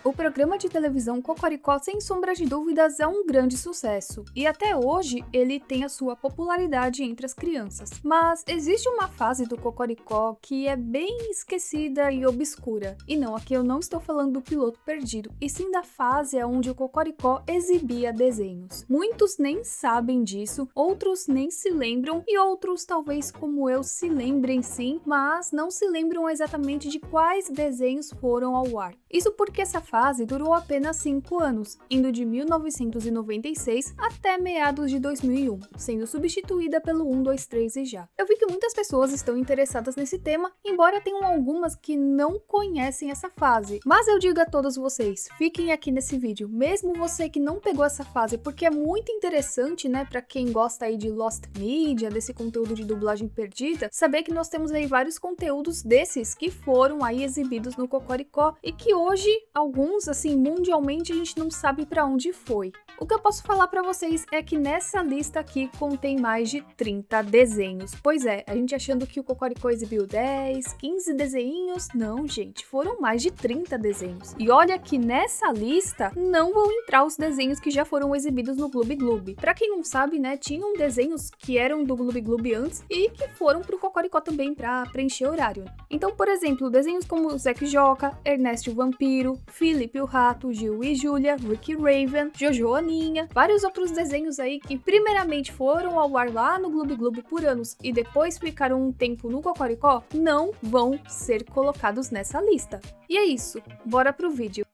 O programa de televisão Cocoricó, sem sombra de dúvidas, é um grande sucesso, e até hoje ele tem a sua popularidade entre as crianças. Mas existe uma fase do Cocoricó que é bem esquecida e obscura. E não, aqui eu não estou falando do piloto perdido, e sim da fase onde o Cocoricó exibia desenhos. Muitos nem sabem disso, outros nem se lembram, e outros talvez como eu se lembrem sim, mas não se lembram exatamente de quais desenhos foram ao ar. Isso porque essa fase durou apenas 5 anos, indo de 1996 até meados de 2001, sendo substituída pelo 1, 2, 3 e já. Eu vi que muitas pessoas estão interessadas nesse tema, embora tenham algumas que não conhecem essa fase. Mas eu digo a todos vocês, fiquem aqui nesse vídeo, mesmo você que não pegou essa fase, porque é muito interessante, né, pra quem gosta aí de Lost Media, desse conteúdo de dublagem perdida, saber que nós temos aí vários conteúdos desses que foram aí exibidos no Cocoricó e que hoje, alguns, assim, mundialmente, a gente não sabe pra onde foi. O que eu posso falar pra vocês é que nessa lista aqui contém mais de 30 desenhos. Pois é, a gente achando que o Cocoricó exibiu 10, 15 desenhos. Não, gente, foram mais de 30 desenhos. E olha que nessa lista não vão entrar os desenhos que já foram exibidos no Gloob Gloob. Pra quem não sabe, né, tinham desenhos que eram do Gloob Gloob antes e que foram pro Cocoricó também pra preencher horário. Então, por exemplo, desenhos como Zack Joca, Ernesto o Vampiro, Felipe o Rato, Gil e Júlia, Ricky Raven, Jojo Aninha, vários outros desenhos aí que primeiramente foram ao ar lá no Gloob Gloob por anos e depois ficaram um tempo no Cocoricó, não vão ser colocados nessa lista. E é isso, bora pro vídeo.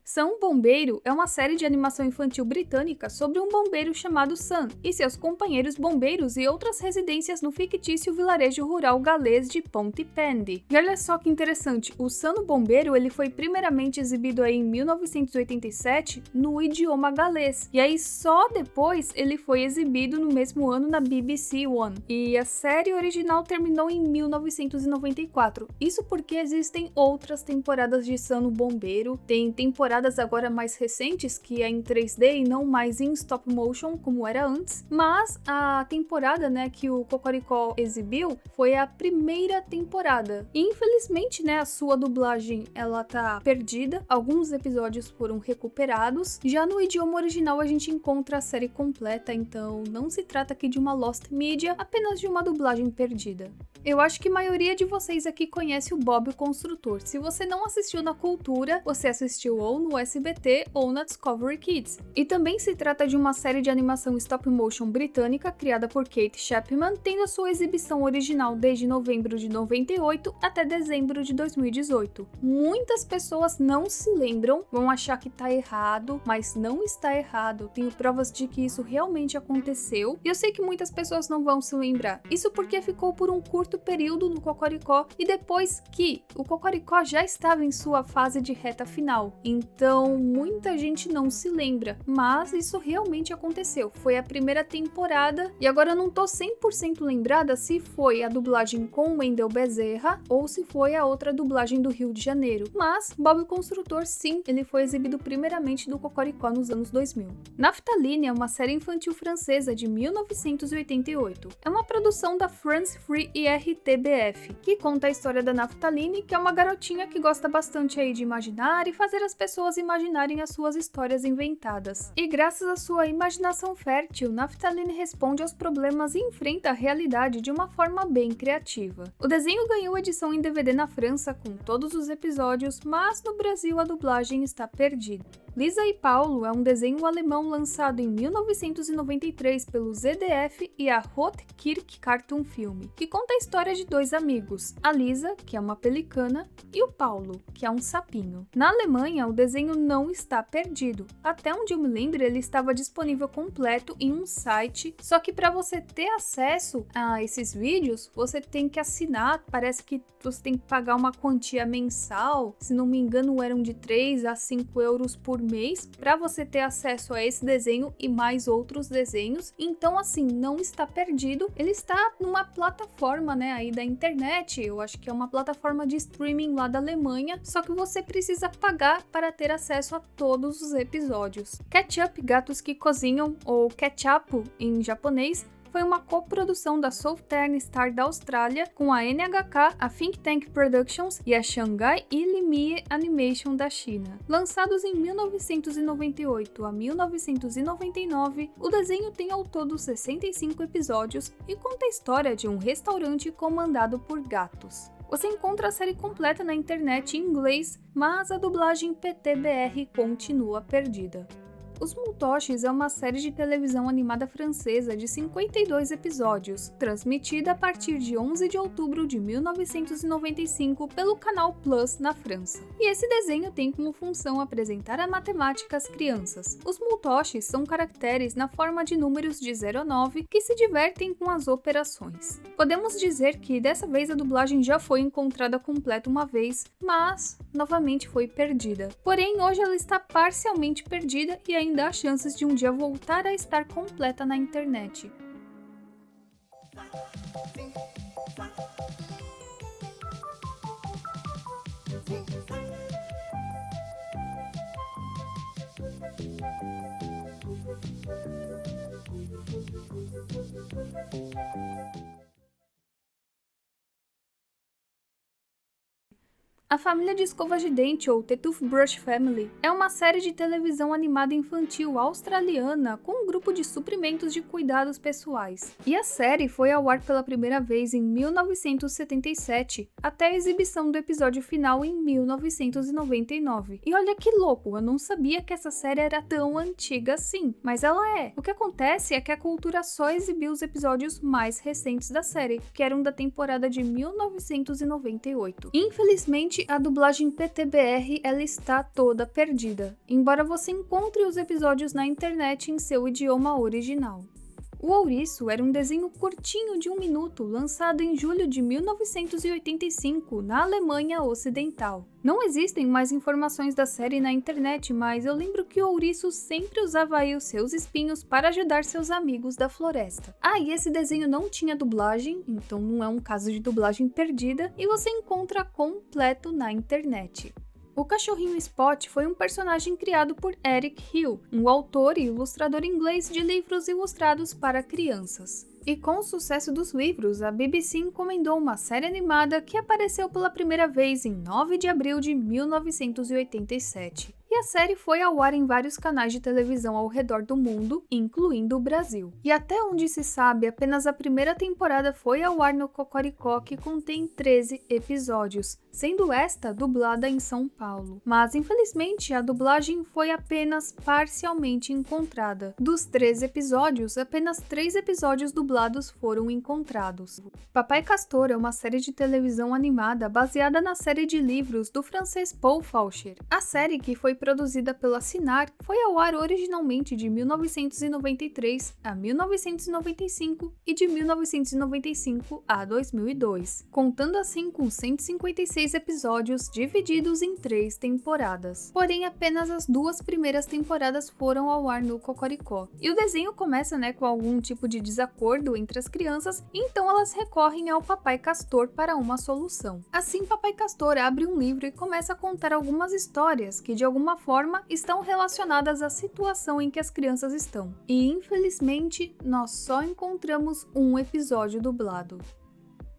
Sam Bombeiro é uma série de animação infantil britânica sobre um bombeiro chamado Sam e seus companheiros bombeiros e outras residências no fictício vilarejo rural galês de Pontypandy. E olha só que interessante, o Sam o Bombeiro ele foi primeiramente exibido aí em 1987 no idioma galês, e aí só depois ele foi exibido no mesmo ano na BBC One. E a série original terminou em 1994, isso porque existem outras temporadas de Sam o Bombeiro, tem temporadas agora mais recentes, que é em 3D e não mais em stop motion, como era antes, mas a temporada, né, que o Cocoricó exibiu foi a primeira temporada. E infelizmente, né, a sua dublagem, ela tá perdida, alguns episódios foram recuperados, já no idioma original a gente encontra a série completa, então não se trata aqui de uma Lost Media, apenas de uma dublagem perdida. Eu acho que a maioria de vocês aqui conhece o Bob o Construtor. Se você não assistiu na Cultura, você assistiu ou no SBT ou na Discovery Kids. E também se trata de uma série de animação stop motion britânica criada por Kate Chapman, tendo a sua exibição original desde novembro de 98 até dezembro de 2018. Muitas pessoas não se lembram, vão achar que tá errado, mas não está errado. Tenho provas de que isso realmente aconteceu. E eu sei que muitas pessoas não vão se lembrar. Isso porque ficou por um curto período no Cocoricó e depois que o Cocoricó já estava em sua fase de reta final. Então, muita gente não se lembra, mas isso realmente aconteceu. Foi a primeira temporada e agora eu não tô 100% lembrada se foi a dublagem com o Wendell Bezerra ou se foi a outra dublagem do Rio de Janeiro. Mas Bob o Construtor, sim, ele foi exibido primeiramente no Cocoricó nos anos 2000. Naphtaline é uma série infantil francesa de 1988. É uma produção da France Free e RTBF, que conta a história da Naphtaline, que é uma garotinha que gosta bastante aí de imaginar e fazer as pessoas imaginarem as suas histórias inventadas. E graças à sua imaginação fértil, Naphtaline responde aos problemas e enfrenta a realidade de uma forma bem criativa. O desenho ganhou edição em DVD na França com todos os episódios, mas no Brasil a dublagem está perdida. Lisa e Paulo é um desenho alemão lançado em 1993 pelo ZDF e a Rote Kirk Cartoon Film, que conta a história de dois amigos, a Lisa, que é uma pelicana, e o Paulo, que é um sapinho. Na Alemanha, o desenho não está perdido. Até onde eu me lembro, ele estava disponível completo em um site, só que para você ter acesso a esses vídeos, você tem que assinar, parece que você tem que pagar uma quantia mensal, se não me engano eram de 3 a 5 euros por mês, para você ter acesso a esse desenho e mais outros desenhos. Então assim, não está perdido, ele está numa plataforma, né, aí da internet, eu acho que é uma plataforma de streaming lá da Alemanha, só que você precisa pagar para ter acesso a todos os episódios. Ketchup, Gatos que Cozinham, ou Ketchup em japonês, foi uma coprodução da Southern Star da Austrália com a NHK, a Think Tank Productions e a Shanghai Yimei Animation da China. Lançados em 1998 a 1999, o desenho tem ao todo 65 episódios e conta a história de um restaurante comandado por gatos. Você encontra a série completa na internet em inglês, mas a dublagem PTBR continua perdida. Os Mutoshis é uma série de televisão animada francesa de 52 episódios, transmitida a partir de 11 de outubro de 1995 pelo Canal Plus na França. E esse desenho tem como função apresentar a matemática às crianças. Os Mutoshis são caracteres na forma de números de 0 a 9 que se divertem com as operações. Podemos dizer que dessa vez a dublagem já foi encontrada completa uma vez, mas novamente foi perdida. Porém, hoje ela está parcialmente perdida e ainda há chances de um dia voltar a estar completa na internet. A Família de Escovas de Dente, ou The Toothbrush Family, é uma série de televisão animada infantil australiana com um grupo de suprimentos de cuidados pessoais. E a série foi ao ar pela primeira vez em 1977, até a exibição do episódio final em 1999. E olha que louco, eu não sabia que essa série era tão antiga assim, mas ela é. O que acontece é que a Cultura só exibiu os episódios mais recentes da série, que eram da temporada de 1998. Infelizmente, a dublagem PTBR ela está toda perdida, embora você encontre os episódios na internet em seu idioma original. O Ouriço era um desenho curtinho de 1 minuto, lançado em julho de 1985 na Alemanha Ocidental. Não existem mais informações da série na internet, mas eu lembro que o Ouriço sempre usava aí os seus espinhos para ajudar seus amigos da floresta. Ah, e esse desenho não tinha dublagem, então não é um caso de dublagem perdida, e você encontra completo na internet. O cachorrinho Spot foi um personagem criado por Eric Hill, um autor e ilustrador inglês de livros ilustrados para crianças. E com o sucesso dos livros, a BBC encomendou uma série animada que apareceu pela primeira vez em 9 de abril de 1987. E a série foi ao ar em vários canais de televisão ao redor do mundo, incluindo o Brasil. E até onde se sabe, apenas a primeira temporada foi ao ar no Cocoricó, que contém 13 episódios, sendo esta dublada em São Paulo. Mas, infelizmente, a dublagem foi apenas parcialmente encontrada. Dos 13 episódios, apenas 3 episódios dublados foram encontrados. Papai Castor é uma série de televisão animada baseada na série de livros do francês Paul Faucher. A série, que foi produzida pela Cinar, foi ao ar originalmente de 1993 a 1995 e de 1995 a 2002, contando assim com 156 episódios divididos em 3 temporadas. Porém, apenas as 2 primeiras temporadas foram ao ar no Cocoricó. E o desenho começa, com algum tipo de desacordo entre as crianças, então elas recorrem ao Papai Castor para uma solução. Assim, Papai Castor abre um livro e começa a contar algumas histórias que, de alguma forma, estão relacionadas à situação em que as crianças estão. E, infelizmente, nós só encontramos um episódio dublado.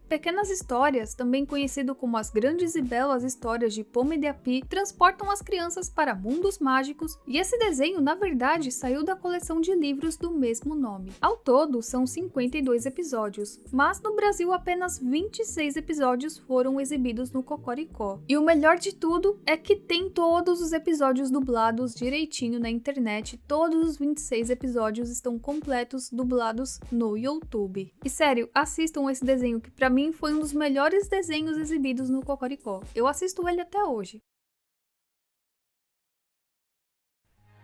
Pequenas Histórias, também conhecido como as Grandes e Belas Histórias de Pomme de Api, transportam as crianças para mundos mágicos, e esse desenho, na verdade, saiu da coleção de livros do mesmo nome. Ao todo, são 52 episódios, mas no Brasil apenas 26 episódios foram exibidos no Cocoricó. E o melhor de tudo é que tem todos os episódios dublados direitinho na internet, todos os 26 episódios estão completos, dublados no YouTube. E sério, assistam esse desenho que pra mim foi um dos melhores desenhos exibidos no Cocoricó. Eu assisto ele até hoje.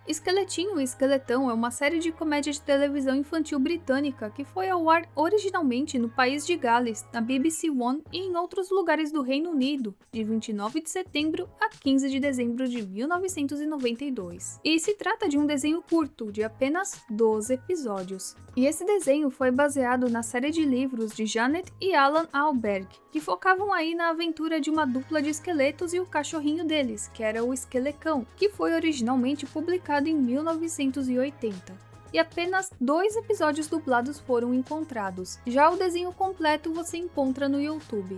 Esqueletinho e Esqueletão é uma série de comédia de televisão infantil britânica que foi ao ar originalmente no país de Gales, na BBC One e em outros lugares do Reino Unido, de 29 de setembro a 15 de dezembro de 1992. E se trata de um desenho curto, de apenas 12 episódios. E esse desenho foi baseado na série de livros de Janet e Alan Alberg, que focavam aí na aventura de uma dupla de esqueletos e o cachorrinho deles, que era o Esquelecão, que foi originalmente publicado em 1980. e apenas 2 episódios dublados foram encontrados. Já o desenho completo você encontra no YouTube.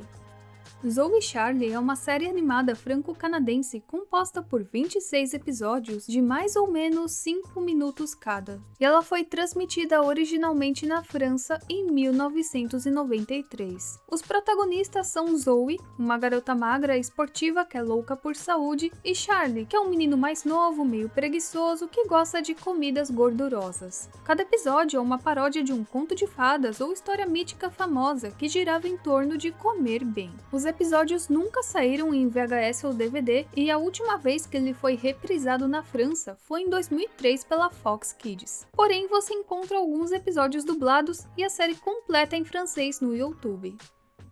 Zoe Charlie é uma série animada franco-canadense composta por 26 episódios de mais ou menos 5 minutos cada. E ela foi transmitida originalmente na França em 1993. Os protagonistas são Zoe, uma garota magra e esportiva que é louca por saúde, e Charlie, que é um menino mais novo, meio preguiçoso, que gosta de comidas gordurosas. Cada episódio é uma paródia de um conto de fadas ou história mítica famosa que girava em torno de comer bem. Os episódios nunca saíram em VHS ou DVD e a última vez que ele foi reprisado na França foi em 2003 pela Fox Kids. Porém, você encontra alguns episódios dublados e a série completa em francês no YouTube.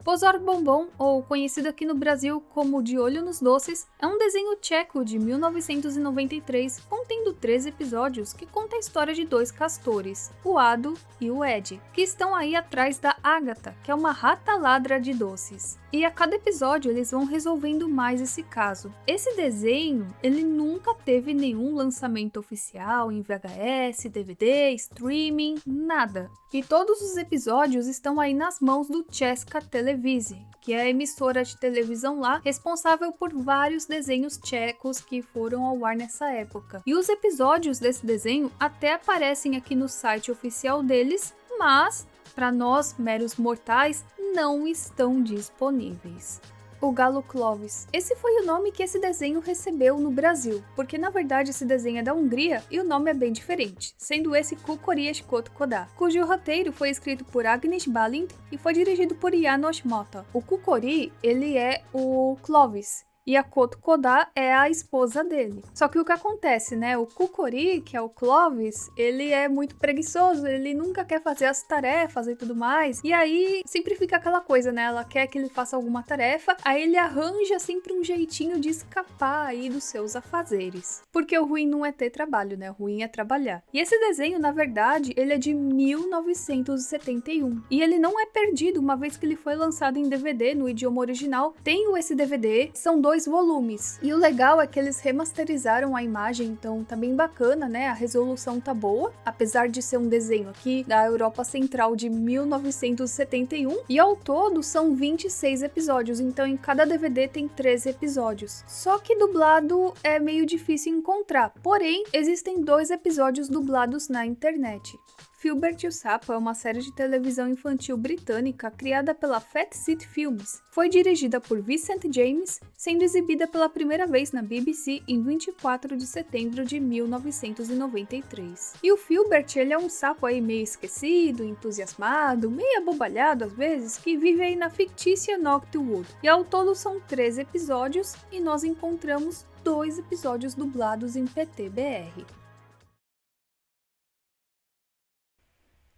Pozor Bonbon, ou conhecido aqui no Brasil como De Olho nos Doces, é um desenho tcheco de 1993, contendo 13 episódios que conta a história de 2 castores, o Ado e o Ed, que estão aí atrás da Agatha, que é uma rata ladra de doces. E a cada episódio eles vão resolvendo mais esse caso. Esse desenho, ele nunca teve nenhum lançamento oficial em VHS, DVD, streaming, nada. E todos os episódios estão aí nas mãos do Česká Televíze, que é a emissora de televisão lá, responsável por vários desenhos tchecos que foram ao ar nessa época. E os episódios desse desenho até aparecem aqui no site oficial deles, mas para nós, meros mortais, não estão disponíveis. O Galo Clovis. Esse foi o nome que esse desenho recebeu no Brasil, porque na verdade esse desenho é da Hungria e o nome é bem diferente, sendo esse Kukorias Kotkoda, cujo roteiro foi escrito por Agnes Balint e foi dirigido por János Mota. O Kukori, ele é o Clovis, e a Kotkoda é a esposa dele. Só que o que acontece, né? O Kukori, que é o Clovis, ele é muito preguiçoso, ele nunca quer fazer as tarefas e tudo mais. E aí sempre fica aquela coisa, né? Ela quer que ele faça alguma tarefa, aí ele arranja sempre um jeitinho de escapar aí dos seus afazeres. Porque o ruim não é ter trabalho, né? O ruim é trabalhar. E esse desenho, na verdade, ele é de 1971. E ele não é perdido, uma vez que ele foi lançado em DVD no idioma original. Tenho esse DVD, são 2 volumes. E o legal é que eles remasterizaram a imagem, então tá bem bacana, né? A resolução tá boa, apesar de ser um desenho aqui da Europa Central de 1971. E ao todo são 26 episódios, então em cada DVD tem 13 episódios. Só que dublado é meio difícil encontrar, porém existem 2 episódios dublados na internet. Filbert e o Sapo é uma série de televisão infantil britânica criada pela Fat City Films. Foi dirigida por Vincent James, sendo exibida pela primeira vez na BBC em 24 de setembro de 1993. E o Filbert, ele é um sapo aí meio esquecido, entusiasmado, meio abobalhado às vezes, que vive aí na fictícia Noctwood. E ao todo são 13 episódios e nós encontramos 2 episódios dublados em PTBR.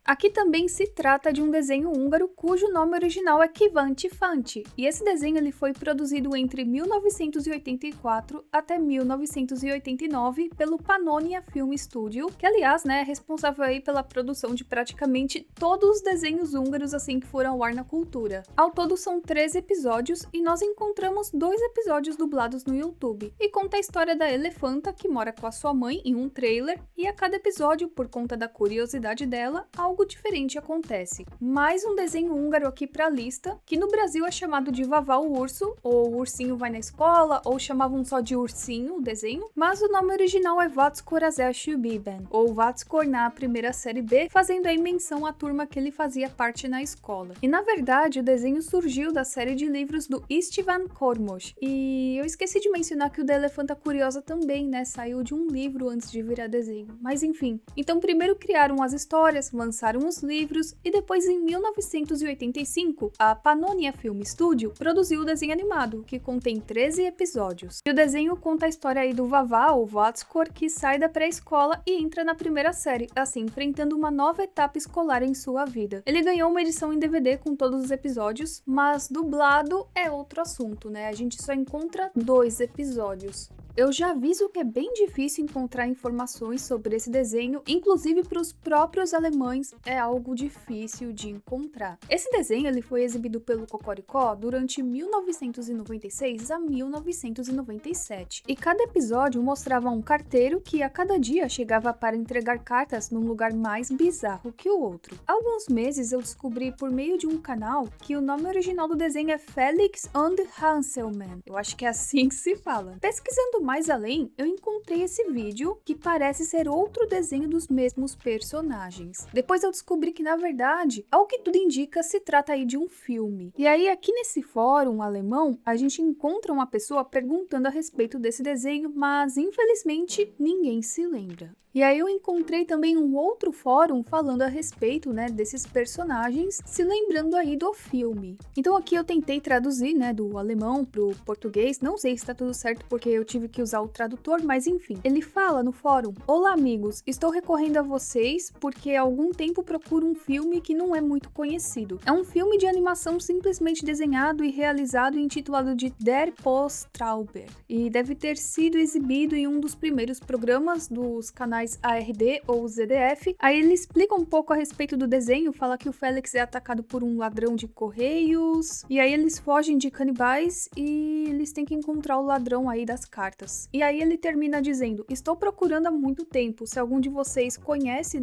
Aqui também se trata de um desenho húngaro cujo nome original é Kíváncsy Fanty, e esse desenho ele foi produzido entre 1984 até 1989 pelo Pannonia Film Studio, que aliás, né, é responsável aí pela produção de praticamente todos os desenhos húngaros assim que foram ao ar na cultura. Ao todo são 13 episódios e nós encontramos 2 episódios dublados no YouTube, e conta a história da elefanta que mora com a sua mãe em um trailer, e a cada episódio, por conta da curiosidade dela, algo diferente acontece. Mais um desenho húngaro aqui pra lista, que no Brasil é chamado de Vavá o Urso, ou O Ursinho Vai na Escola, ou chamavam só de Ursinho o desenho, mas o nome original é Vackor az első B-ben, ou Vackor na primeira série B, fazendo aí menção à turma que ele fazia parte na escola. E na verdade o desenho surgiu da série de livros do István Kormos, e eu esqueci de mencionar que o da Elefanta Curiosa também, né, saiu de um livro antes de virar desenho, mas enfim. Então primeiro criaram as histórias, lançaram os livros e depois em 1985 a Pannonia Film Studio produziu o desenho animado, que contém 13 episódios. E o desenho conta a história aí do Vavá, ou Vackor, que sai da pré-escola e entra na primeira série, assim enfrentando uma nova etapa escolar em sua vida. Ele ganhou uma edição em DVD com todos os episódios, mas dublado é outro assunto, né? A gente só encontra 2 episódios. Eu já aviso que é bem difícil encontrar informações sobre esse desenho, inclusive para os próprios alemães é algo difícil de encontrar. Esse desenho ele foi exibido pelo Cocoricó durante 1996 a 1997, e cada episódio mostrava um carteiro que a cada dia chegava para entregar cartas num lugar mais bizarro que o outro. Há alguns meses eu descobri por meio de um canal que o nome original do desenho é Felix und Hanselmann. Eu acho que é assim que se fala. Pesquisando mais além, eu encontrei esse vídeo que parece ser outro desenho dos mesmos personagens. Depois eu descobri que, na verdade, ao que tudo indica, se trata aí de um filme. E aí, aqui nesse fórum alemão, a gente encontra uma pessoa perguntando a respeito desse desenho, mas infelizmente ninguém se lembra. E aí eu encontrei também um outro fórum falando a respeito, desses personagens, se lembrando aí do filme. Então aqui eu tentei traduzir, do alemão pro português, não sei se tá tudo certo porque eu tive que usar o tradutor, mas enfim. Ele fala no fórum: "Olá amigos, estou recorrendo a vocês porque há algum tempo procuro um filme que não é muito conhecido. É um filme de animação simplesmente desenhado e realizado e intitulado de Der Posttauber, e deve ter sido exibido em um dos primeiros programas dos canais ARD ou ZDF. Aí ele explica um pouco a respeito do desenho, fala que o Felix é atacado por um ladrão de correios, e aí eles fogem de canibais e eles têm que encontrar o ladrão aí das cartas. E aí ele termina dizendo: estou procurando há muito tempo, se algum de vocês conhece,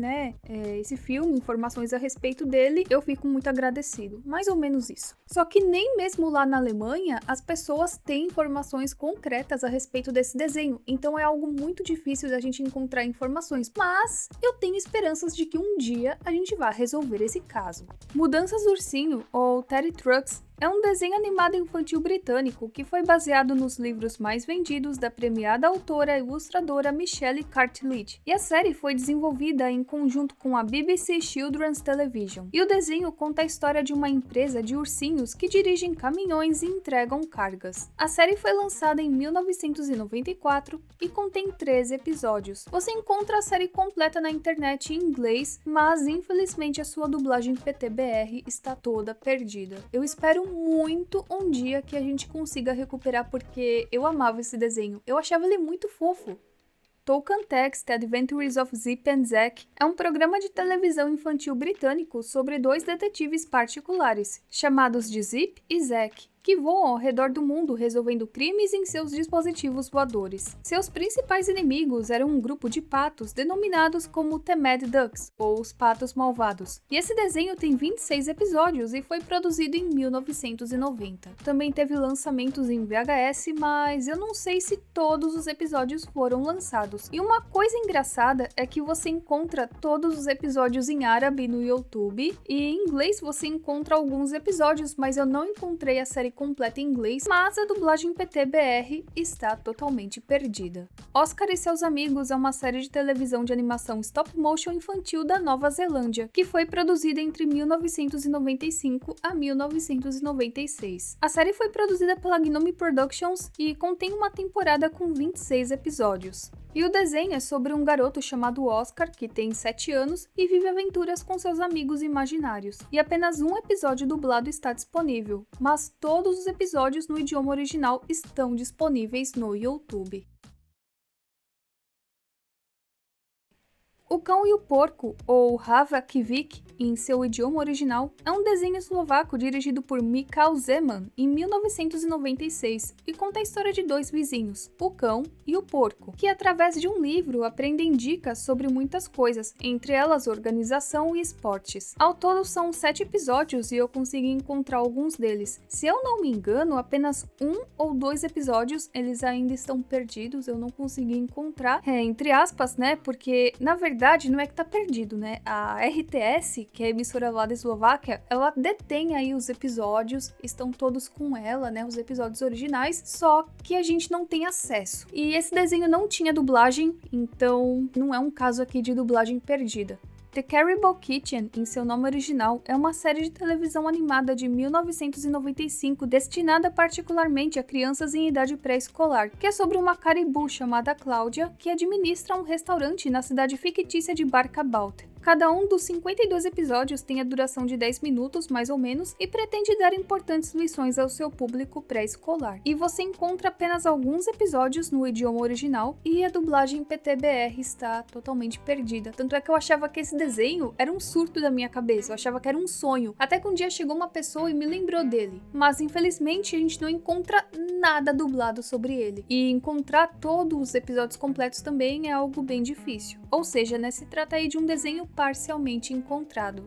esse filme, informações a respeito dele, eu fico muito agradecido." Mais ou menos isso. Só que nem mesmo lá na Alemanha as pessoas têm informações concretas a respeito desse desenho, então é algo muito difícil da gente encontrar informações, mas eu tenho esperanças de que um dia a gente vá resolver esse caso. Mudanças do Ursinho, ou Teddy Trucks, é um desenho animado infantil britânico que foi baseado nos livros mais vendidos da premiada autora e ilustradora Michelle Cartledge, e a série foi desenvolvida em conjunto com a BBC Children's Television. E o desenho conta a história de uma empresa de ursinhos que dirigem caminhões e entregam cargas. A série foi lançada em 1994 e contém 13 episódios. Você encontra a série completa na internet em inglês, mas infelizmente a sua dublagem PTBR está toda perdida. Eu espero muito um dia que a gente consiga recuperar, porque eu amava esse desenho, eu achava ele muito fofo. Tolkien Text: The Adventures of Zip and Zack é um programa de televisão infantil britânico sobre dois detetives particulares, chamados de Zip e Zack, que voam ao redor do mundo resolvendo crimes em seus dispositivos voadores. Seus principais inimigos eram um grupo de patos denominados como The Mad Ducks, ou os Patos Malvados. E esse desenho tem 26 episódios e foi produzido em 1990. Também teve lançamentos em VHS, mas eu não sei se todos os episódios foram lançados. E uma coisa engraçada é que você encontra todos os episódios em árabe no YouTube, e em inglês você encontra alguns episódios, mas eu não encontrei a série completa em inglês, mas a dublagem PTBR está totalmente perdida. Oscar e seus Amigos é uma série de televisão de animação stop motion infantil da Nova Zelândia, que foi produzida entre 1995 a 1996. A série foi produzida pela Gnome Productions e contém uma temporada com 26 episódios. E o desenho é sobre um garoto chamado Oscar, que tem 7 anos e vive aventuras com seus amigos imaginários. E apenas um episódio dublado está disponível, mas todos os episódios no idioma original estão disponíveis no YouTube. O Cão e o Porco, ou Hava Kivik, em seu idioma original, é um desenho eslovaco dirigido por Michał Zeman em 1996 e conta a história de dois vizinhos, o cão e o porco, que através de um livro aprendem dicas sobre muitas coisas, entre elas organização e esportes. Ao todo são 7 episódios e eu consegui encontrar alguns deles. Se eu não me engano, apenas 1 ou 2 episódios eles ainda estão perdidos, eu não consegui encontrar, entre aspas, porque na verdade não é que tá perdido, a RTS, que é a emissora lá da Eslováquia, ela detém aí os episódios, estão todos com ela, os episódios originais, só que a gente não tem acesso. E esse desenho não tinha dublagem, então não é um caso aqui de dublagem perdida. The Caribou Kitchen, em seu nome original, é uma série de televisão animada de 1995 destinada particularmente a crianças em idade pré-escolar, que é sobre uma caribu chamada Cláudia que administra um restaurante na cidade fictícia de Barkabout. Cada um dos 52 episódios tem a duração de 10 minutos, mais ou menos, e pretende dar importantes lições ao seu público pré-escolar. E você encontra apenas alguns episódios no idioma original e a dublagem PTBR está totalmente perdida. Tanto é que eu achava que esse desenho era um surto da minha cabeça, eu achava que era um sonho. Até que um dia chegou uma pessoa e me lembrou dele. Mas infelizmente a gente não encontra nada dublado sobre ele. E encontrar todos os episódios completos também é algo bem difícil. Ou seja, né, se trata aí de um desenho parcialmente encontrado.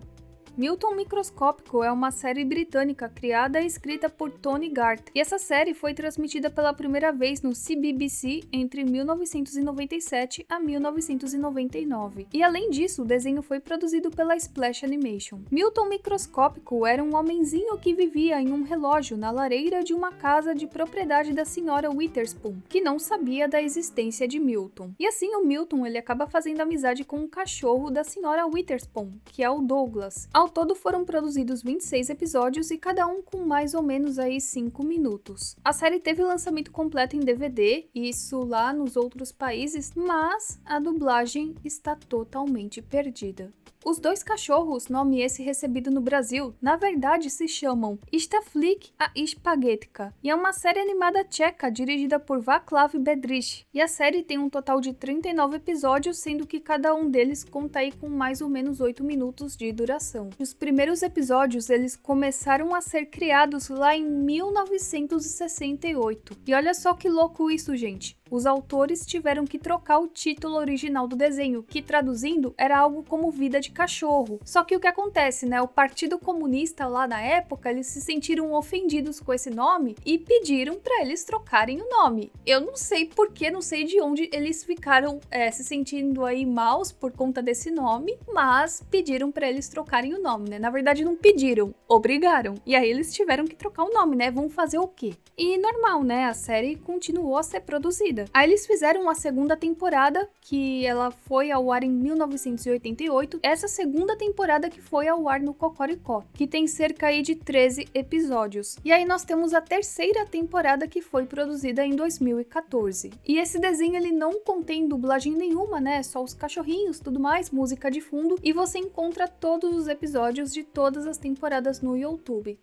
Milton Microscópico é uma série britânica criada e escrita por Tony Garth, e essa série foi transmitida pela primeira vez no CBBC entre 1997 a 1999. E além disso, o desenho foi produzido pela Splash Animation. Milton Microscópico era um homenzinho que vivia em um relógio na lareira de uma casa de propriedade da senhora Witherspoon, que não sabia da existência de Milton. E assim o Milton ele acaba fazendo amizade com um cachorro da senhora Witherspoon, que é o Douglas. Ao todo foram produzidos 26 episódios e cada um com mais ou menos aí 5 minutos. A série teve lançamento completo em DVD, isso lá nos outros países, mas a dublagem está totalmente perdida. Os dois cachorros, nome esse recebido no Brasil, na verdade se chamam Štaflik a Špagetka, e é uma série animada tcheca dirigida por Václav Bedřich. E a série tem um total de 39 episódios, sendo que cada um deles conta aí com mais ou menos 8 minutos de duração. Os primeiros episódios eles começaram a ser criados lá em 1968. E olha só que louco isso, gente. Os autores tiveram que trocar o título original do desenho, que traduzindo era algo como Vida de Cachorro. Só que o que acontece, né? O Partido Comunista lá na época, eles se sentiram ofendidos com esse nome e pediram para eles trocarem o nome. Eu não sei porquê, não sei de onde eles ficaram se sentindo aí maus por conta desse nome, mas pediram para eles trocarem o nome, né? Na verdade não pediram, obrigaram. E aí eles tiveram que trocar o nome, né? Vão fazer o quê? E normal, né? A série continuou a ser produzida. Aí eles fizeram a segunda temporada, que ela foi ao ar em 1988. Essa segunda temporada que foi ao ar no Cocoricó, que tem cerca aí de 13 episódios. E aí nós temos a terceira temporada que foi produzida em 2014. E esse desenho ele não contém dublagem nenhuma, né? Só os cachorrinhos, tudo mais, música de fundo. E você encontra todos os episódios de todas as temporadas no YouTube.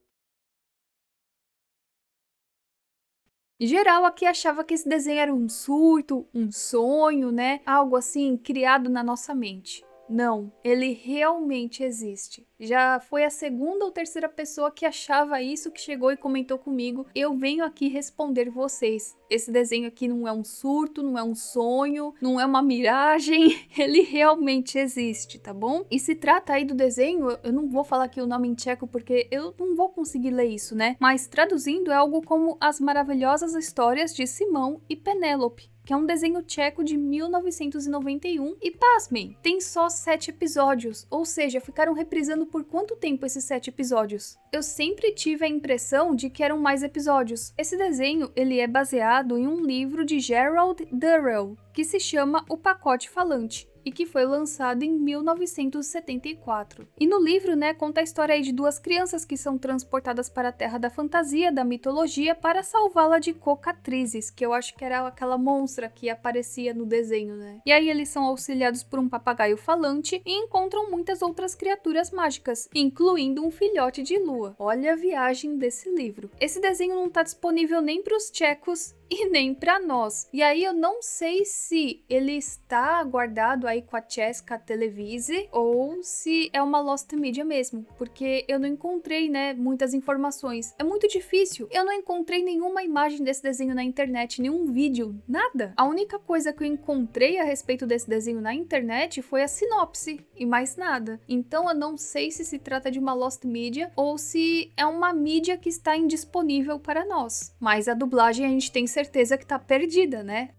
Geral aqui achava que esse desenho era um surto, um sonho, né? Algo assim criado na nossa mente. Não, ele realmente existe. Já foi a segunda ou terceira pessoa que achava isso, que chegou e comentou comigo. Eu venho aqui responder vocês. Esse desenho aqui não é um surto, não é um sonho, não é uma miragem. Ele realmente existe, tá bom? E se trata aí do desenho, eu não vou falar aqui o nome em tcheco porque eu não vou conseguir ler isso, né? Mas traduzindo é algo como As Maravilhosas Histórias de Simão e Penélope, que é um desenho tcheco de 1991 e, pasmem, tem só 7 episódios, ou seja, ficaram reprisando por quanto tempo esses 7 episódios? Eu sempre tive a impressão de que eram mais episódios. Esse desenho, ele é baseado em um livro de Gerald Durrell, que se chama O Pacote Falante, e que foi lançado em 1974. E no livro, né, conta a história aí de duas crianças que são transportadas para a Terra da Fantasia, da mitologia, para salvá-la de cocatrizes, que eu acho que era aquela monstra que aparecia no desenho, né? E aí eles são auxiliados por um papagaio falante e encontram muitas outras criaturas mágicas, incluindo um filhote de lua. Olha a viagem desse livro. Esse desenho não está disponível nem para os tchecos e nem para nós. E aí eu não sei se ele está guardado aí com a Česká Televíze ou se é uma Lost Media mesmo, porque eu não encontrei, né, muitas informações. É muito difícil. Eu não encontrei nenhuma imagem desse desenho na internet, nenhum vídeo, nada. A única coisa que eu encontrei a respeito desse desenho na internet foi a sinopse e mais nada. Então eu não sei se trata de uma Lost Media ou se é uma mídia que está indisponível para nós. Mas a dublagem a gente tem certeza que tá perdida, né?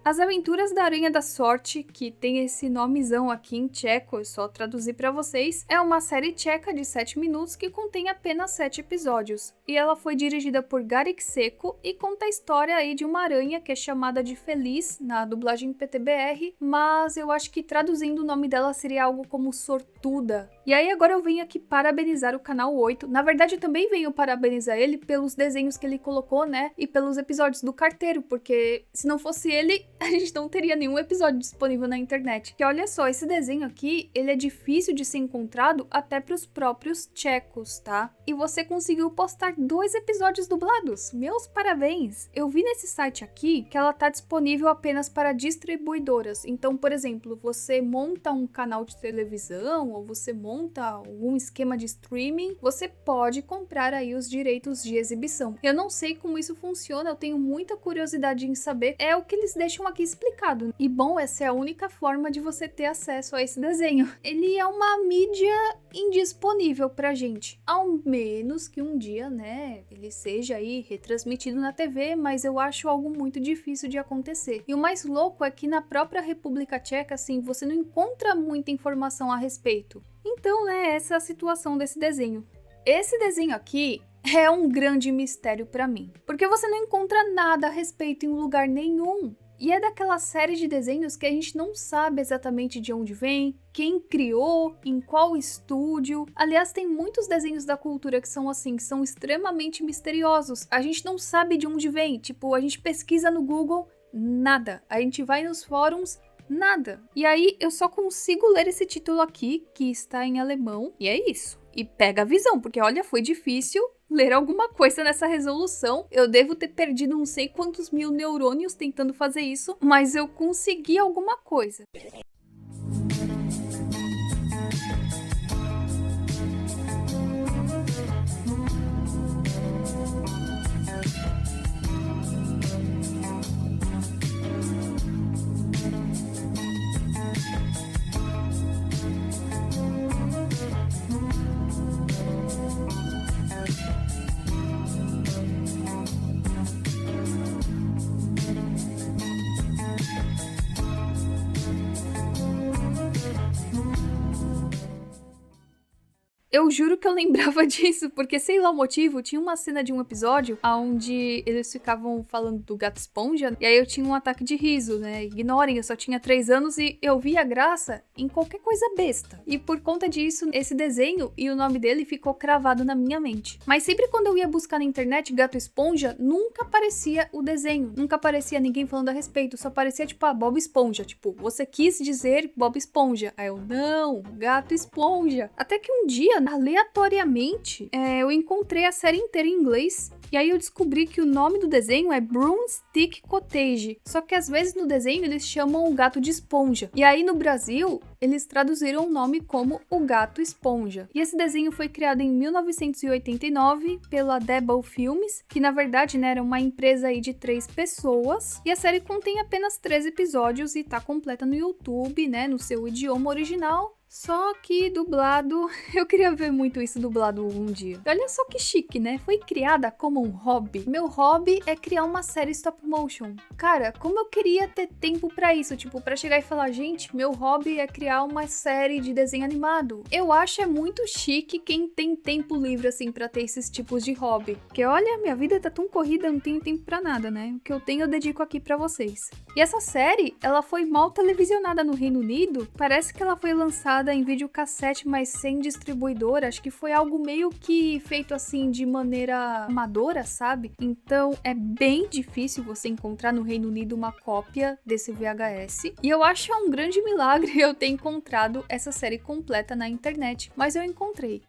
As Aventuras da Aranha da Sorte, que tem esse nomezão aqui em tcheco, eu só traduzir para vocês, é uma série tcheca de 7 minutos que contém apenas 7 episódios. E ela foi dirigida por Garik Seco e conta a história aí de uma aranha que é chamada de Feliz na dublagem PTBR, mas eu acho que traduzindo o nome dela seria algo como Sortuda. E aí agora eu venho aqui parabenizar o canal 8. Na verdade eu também venho parabenizar ele pelos desenhos que ele colocou, né? E pelos episódios do Carteiro, porque se não fosse ele, a gente não teria nenhum episódio disponível na internet. Que olha só, esse desenho aqui, ele é difícil de ser encontrado até pros próprios tchecos, tá? E você conseguiu postar 2 episódios dublados. Meus parabéns! Eu vi nesse site aqui que ela tá disponível apenas para distribuidoras. Então, por exemplo, você monta um canal de televisão ou você monta algum esquema de streaming, você pode comprar aí os direitos de exibição. Eu não sei como isso funciona, eu tenho muita curiosidade em saber. É o que eles deixam aqui explicado. E bom, essa é a única forma de você ter acesso a esse desenho. Ele é uma mídia indisponível pra gente. Ao menos que um dia, né, ele seja aí retransmitido na TV, mas eu acho algo muito difícil de acontecer. E o mais louco é que na própria República Tcheca, assim, você não encontra muita informação a respeito. Então, né, essa é a situação desse desenho. Esse desenho aqui é um grande mistério pra mim, porque você não encontra nada a respeito em lugar nenhum. E é daquela série de desenhos que a gente não sabe exatamente de onde vem, quem criou, em qual estúdio. Aliás, tem muitos desenhos da cultura que são assim, que são extremamente misteriosos. A gente não sabe de onde vem, tipo, a gente pesquisa no Google, nada. A gente vai nos fóruns, nada. E aí eu só consigo ler esse título aqui, que está em alemão, e é isso. E pega a visão, porque olha, foi difícil ler alguma coisa nessa resolução. Eu devo ter perdido não sei quantos mil neurônios tentando fazer isso, mas eu consegui alguma coisa. Eu juro que eu lembrava disso, porque sei lá o motivo, tinha uma cena de um episódio onde eles ficavam falando do gato esponja, e aí eu tinha um ataque de riso, né? Ignorem, eu só tinha 3 anos e eu via graça em qualquer coisa besta. E por conta disso, esse desenho e o nome dele ficou cravado na minha mente. Mas sempre quando eu ia buscar na internet gato esponja, nunca aparecia o desenho, nunca aparecia ninguém falando a respeito, só aparecia tipo, Bob Esponja, tipo, você quis dizer Bob Esponja. Aí eu, não, gato esponja. Até que um dia, aleatoriamente, eu encontrei a série inteira em inglês, e aí eu descobri que o nome do desenho é Broomstick Cottage, só que às vezes no desenho eles chamam o gato de esponja, e aí no Brasil eles traduziram o nome como o Gato Esponja. E esse desenho foi criado em 1989 pela Debel Filmes, que na verdade, né, era uma empresa aí de 3 pessoas, e a série contém apenas 3 episódios e tá completa no YouTube, né, no seu idioma original. Só que dublado, eu queria ver muito isso dublado um dia. Olha só que chique, né? Foi criada como um hobby. Meu hobby é criar uma série stop motion. Cara, como eu queria ter tempo pra isso, tipo, pra chegar e falar, gente, meu hobby é criar uma série de desenho animado. Eu acho muito chique quem tem tempo livre, assim, pra ter esses tipos de hobby. Porque olha, minha vida tá tão corrida, eu não tenho tempo pra nada, né? O que eu tenho eu dedico aqui pra vocês. E essa série, ela foi mal televisionada no Reino Unido. Parece que ela foi lançada em videocassete, mas sem distribuidora. Acho que foi algo meio que feito assim de maneira amadora, sabe? Então é bem difícil você encontrar no Reino Unido uma cópia desse VHS. E eu acho um grande milagre eu ter encontrado essa série completa na internet, mas eu encontrei.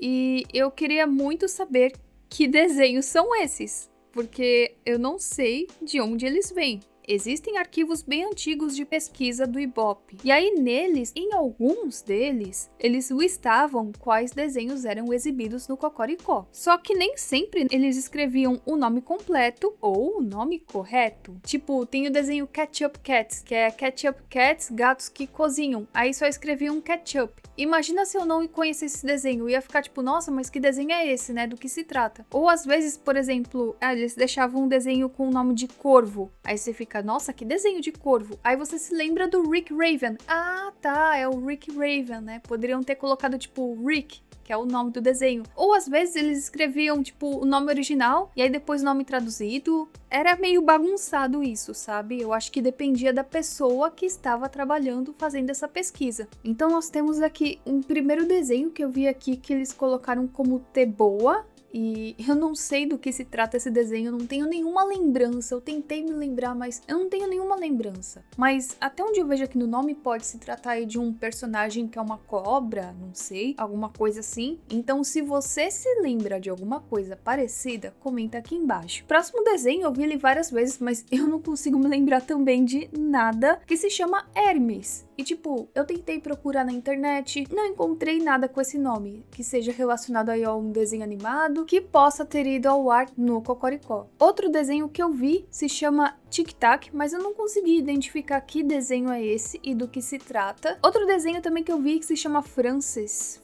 E eu queria muito saber que desenhos são esses, porque eu não sei de onde eles vêm. Existem arquivos bem antigos de pesquisa do Ibope. E aí neles, em alguns deles, eles listavam quais desenhos eram exibidos no Cocoricó. Só que nem sempre eles escreviam o nome completo ou o nome correto. Tipo, tem o desenho Ketchup Cats, que é Ketchup Cats, gatos que cozinham. Aí só escreviam ketchup. Imagina se eu não conhecesse esse desenho, eu ia ficar tipo, nossa, mas que desenho é esse, né? Do que se trata? Ou às vezes, por exemplo, eles deixavam um desenho com o nome de corvo. Aí você fica, nossa, que desenho de corvo. Aí você se lembra do Rick Raven. Ah, tá, é o Rick Raven, né? Poderiam ter colocado tipo Rick, que é o nome do desenho. Ou às vezes eles escreviam tipo o nome original e aí depois o nome traduzido. Era meio bagunçado isso, sabe? Eu acho que dependia da pessoa que estava trabalhando fazendo essa pesquisa. Então nós temos aqui um primeiro desenho que eu vi aqui que eles colocaram como Teboa, e eu não sei do que se trata esse desenho, eu não tenho nenhuma lembrança. Eu tentei me lembrar, mas eu não tenho nenhuma lembrança. Mas até onde eu vejo aqui no nome pode se tratar aí de um personagem que é uma cobra, não sei, alguma coisa assim. Então se você se lembra de alguma coisa parecida, comenta aqui embaixo. Próximo desenho eu vi ele várias vezes, mas eu não consigo me lembrar também de nada, que se chama Hermes. E tipo, eu tentei procurar na internet, não encontrei nada com esse nome, que seja relacionado aí a um desenho animado, que possa ter ido ao ar no Cocoricó. Outro desenho que eu vi se chama Tic Tac, mas eu não consegui identificar que desenho é esse e do que se trata. Outro desenho também que eu vi que se chama Francis,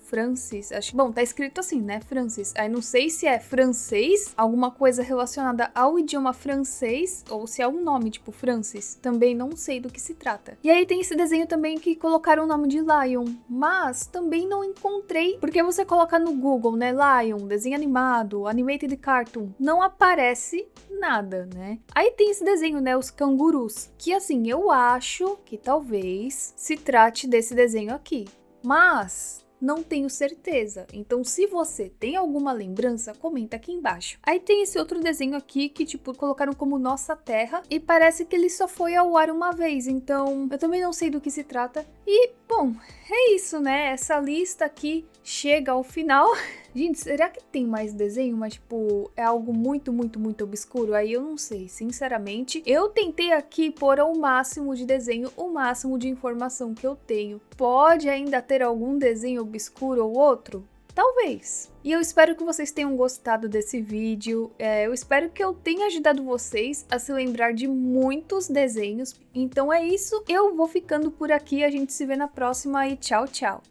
acho. Bom, tá escrito assim, né? Francis. Aí não sei se é francês, alguma coisa relacionada ao idioma francês, ou se é um nome, tipo Francis. Também não sei do que se trata. E aí tem esse desenho também que colocaram o nome de Lion, mas também não encontrei, porque você coloca no Google, né? Lion, desenho animado, animated cartoon, não aparece nada, né? Aí tem esse desenho, né? Os cangurus, que assim, eu acho que talvez se trate desse desenho aqui, mas não tenho certeza, então se você tem alguma lembrança, comenta aqui embaixo. Aí tem esse outro desenho aqui que tipo colocaram como Nossa Terra e parece que ele só foi ao ar uma vez, então eu também não sei do que se trata. E bom, é isso, né? Essa lista aqui chega ao final. Gente, será que tem mais desenho? Mas, tipo, é algo muito, muito, muito obscuro? Aí eu não sei, sinceramente. Eu tentei aqui pôr o máximo de desenho, o máximo de informação que eu tenho. Pode ainda ter algum desenho obscuro ou outro? Talvez. E eu espero que vocês tenham gostado desse vídeo. Eu espero que eu tenha ajudado vocês a se lembrar de muitos desenhos. Então é isso. Eu vou ficando por aqui. A gente se vê na próxima e tchau, tchau.